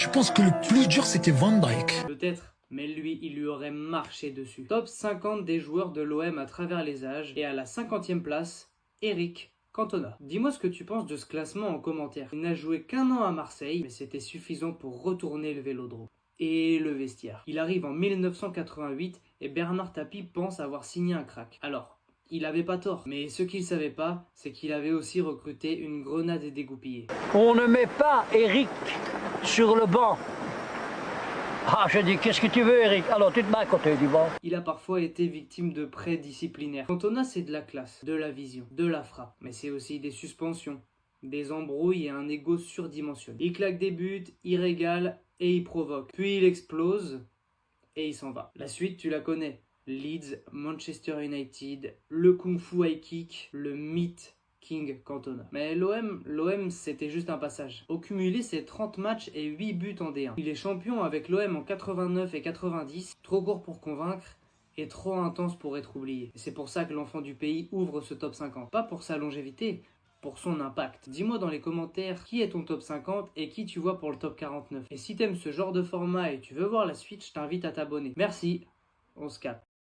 je pense que le plus dur, c'était Van Dijk. Peut-être, mais lui, il lui aurait marché dessus. Top 50 des joueurs de l'OM à travers les âges. Et à la 50e place, Eric Cantona. Dis-moi ce que tu penses de ce classement en commentaire. Il n'a joué qu'un an à Marseille, mais c'était suffisant pour retourner le Vélodrome. Et le vestiaire. Il arrive en 1988 et Bernard Tapie pense avoir signé un crack. Alors, il avait pas tort, mais ce qu'il savait pas, c'est qu'il avait aussi recruté une grenade dégoupillée. On ne met pas Eric sur le banc. Ah, je dis, qu'est-ce que tu veux, Eric? Alors, tu te mets à côté du banc. Il a parfois été victime de prêts disciplinaires. Cantona, c'est de la classe, de la vision, de la frappe, mais c'est aussi des suspensions, des embrouilles et un ego surdimensionné. Il claque des buts, il régale et il provoque. Puis il explose et il s'en va. La suite, tu la connais. Leeds, Manchester United, le Kung Fu High Kick, le mythe King Cantona. Mais l'OM c'était juste un passage. Au cumulé, c'est 30 matchs et 8 buts en D1. Il est champion avec l'OM en 89 et 90, trop court pour convaincre et trop intense pour être oublié. Et c'est pour ça que l'enfant du pays ouvre ce top 50. Pas pour sa longévité, pour son impact. Dis-moi dans les commentaires qui est ton top 50 et qui tu vois pour le top 49. Et si t'aimes ce genre de format et tu veux voir la suite, je t'invite à t'abonner. Merci, on se capte.